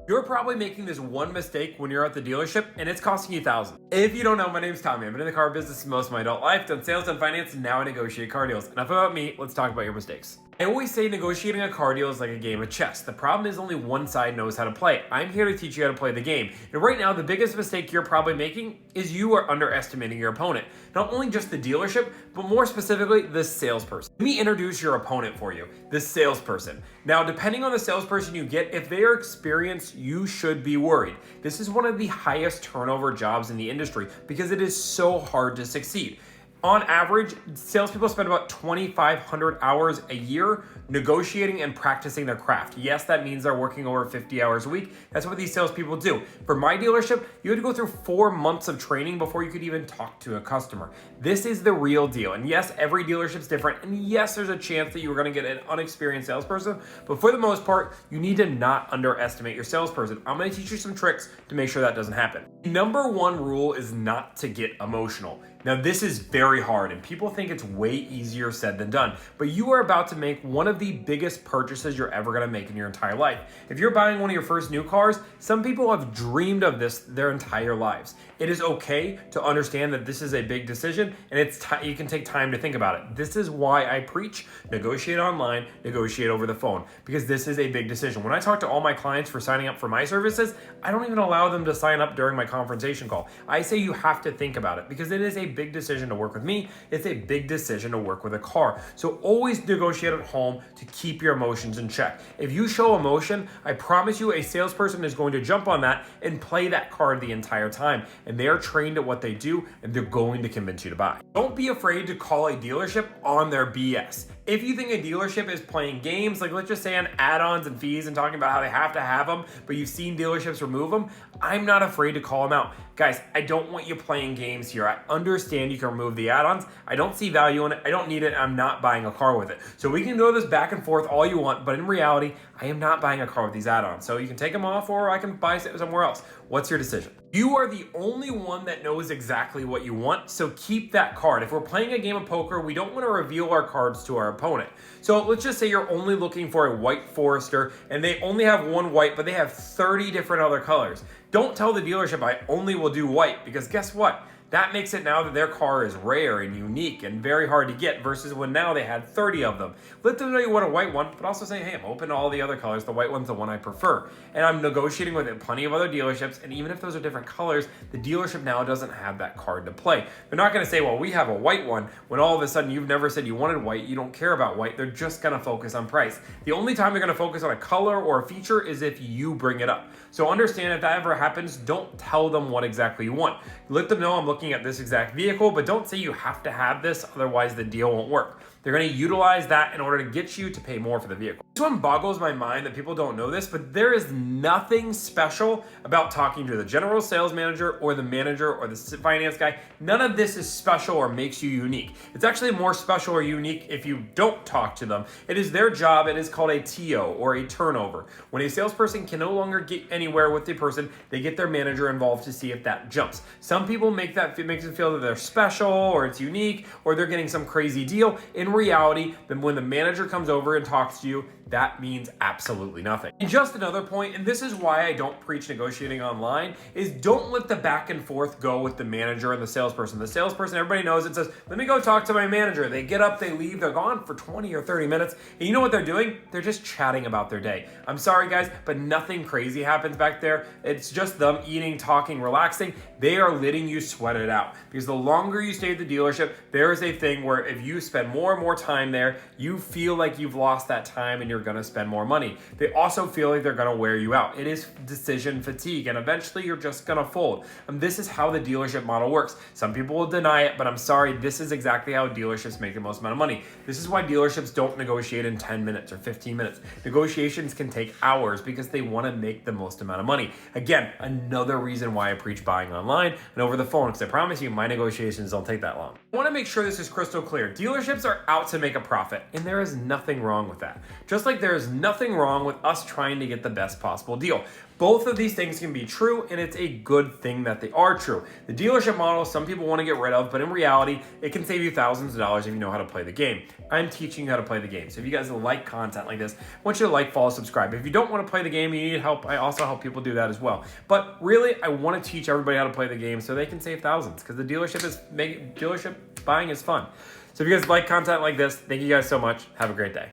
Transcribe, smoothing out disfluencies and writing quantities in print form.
You're probably making this one mistake when you're at the dealership and it's costing you thousands. If you don't know, my name's Tommy. I've been in the car business most of my adult life, done sales, done finance, and now I negotiate car deals. Enough about me, let's talk about your mistakes. I always say negotiating a car deal is like a game of chess. The problem is only one side knows how to play. I'm here to teach you how to play the game. And right now, the biggest mistake you're probably making is you are underestimating your opponent. Not only just the dealership, but more specifically, the salesperson. Let me introduce your opponent for you, the salesperson. Now, depending on the salesperson you get, if they are experienced, you should be worried. This is one of the highest turnover jobs in the industry because it is so hard to succeed. On average, salespeople spend about 2,500 hours a year negotiating and practicing their craft. Yes, that means they're working over 50 hours a week. That's what these salespeople do. For my dealership, you had to go through 4 months of training before you could even talk to a customer. This is the real deal. And yes, every dealership's different. And yes, there's a chance that you're going to get an unexperienced salesperson. But for the most part, you need to not underestimate your salesperson. I'm going to teach you some tricks to make sure that doesn't happen. Number one rule is not to get emotional. Now, this is very hard and people think it's way easier said than done, but you are about to make one of the biggest purchases you're ever gonna make in your entire life. If you're buying one of your first new cars, some people have dreamed of this their entire lives. It is okay to understand that this is a big decision and you can take time to think about it. This is why I preach negotiate online, negotiate over the phone, because this is a big decision. When I talk to all my clients for signing up for my services, I don't even allow them to sign up during my confrontation call. I say you have to think about it because it is a big decision to work with me. It's a big decision to work with a car. So always negotiate at home to keep your emotions in check. If you show emotion, I promise you a salesperson is going to jump on that and play that card the entire time. And they are trained at what they do and they're going to convince you to buy. Don't be afraid to call a dealership on their BS. If you think a dealership is playing games, like let's just say on add-ons and fees and talking about how they have to have them, but you've seen dealerships remove them, I'm not afraid to call them out. Guys, I don't want you playing games here. I understand you can remove the add-ons. I don't see value in it. I don't need it. I'm not buying a car with it. So we can go this back and forth all you want, but in reality, I am not buying a car with these add-ons. So you can take them off or I can buy it somewhere else. What's your decision? You are the only one that knows exactly what you want, so keep that card. If we're playing a game of poker, we don't want to reveal our cards to our opponent. So let's just say you're only looking for a white Forester and they only have one white, but they have 30 different other colors. Don't tell the dealership I only will do white, because guess what? That makes it now that their car is rare and unique and very hard to get versus when now they had 30 of them. Let them know you want a white one, but also say, hey, I'm open to all the other colors. The white one's the one I prefer. And I'm negotiating with plenty of other dealerships. And even if those are different colors, the dealership now doesn't have that card to play. They're not going to say, well, we have a white one when all of a sudden you've never said you wanted white. You don't care about white. They're just going to focus on price. The only time they're going to focus on a color or a feature is if you bring it up. So understand if that ever happens, don't tell them what exactly you want. Let them know I'm looking at this exact vehicle, but don't say you have to have this, otherwise the deal won't work. They're going to utilize that in order to get you to pay more for the vehicle. This one boggles my mind that people don't know this, but there is nothing special about talking to the general sales manager or the manager or the finance guy. None of this is special or makes you unique. It's actually more special or unique if you don't talk to them. It is their job. It is called a TO or a turnover. When a salesperson can no longer get anywhere with the person, they get their manager involved to see if that jumps. Some people makes it feel that they're special or it's unique or they're getting some crazy deal. In reality, then when the manager comes over and talks to you, that means absolutely nothing. And just another point, and this is why I don't preach negotiating online, is don't let the back and forth go with the manager and the salesperson. The salesperson, everybody knows it, says, let me go talk to my manager. They get up, they leave, they're gone for 20 or 30 minutes. And you know what they're doing? They're just chatting about their day. I'm sorry guys, but nothing crazy happens back there. It's just them eating, talking, relaxing. They are letting you sweat it out. Because the longer you stay at the dealership, there is a thing where if you spend more and more time there, you feel like you've lost that time and you're going to spend more money. They also feel like they're going to wear you out. It is decision fatigue, and eventually you're just going to fold. And this is how the dealership model works. Some people will deny it, but I'm sorry, this is exactly how dealerships make the most amount of money. This is why dealerships don't negotiate in 10 minutes or 15 minutes. Negotiations can take hours because they want to make the most amount of money. Again, another reason why I preach buying online and over the phone, because I promise you my negotiations don't take that long. I want to make sure this is crystal clear. Dealerships are out to make a profit, and there is nothing wrong with that. Just like there is nothing wrong with us trying to get the best possible deal. Both of these things can be true, and it's a good thing that they are true. The dealership model, some people want to get rid of, but in reality, it can save you thousands of dollars if you know how to play the game. I'm teaching you how to play the game. So if you guys like content like this, I want you to like, follow, subscribe. If you don't want to play the game, you need help, I also help people do that as well. But really, I want to teach everybody how to play the game so they can save thousands, because the dealership buying is fun. So if you guys like content like this, thank you guys so much. Have a great day.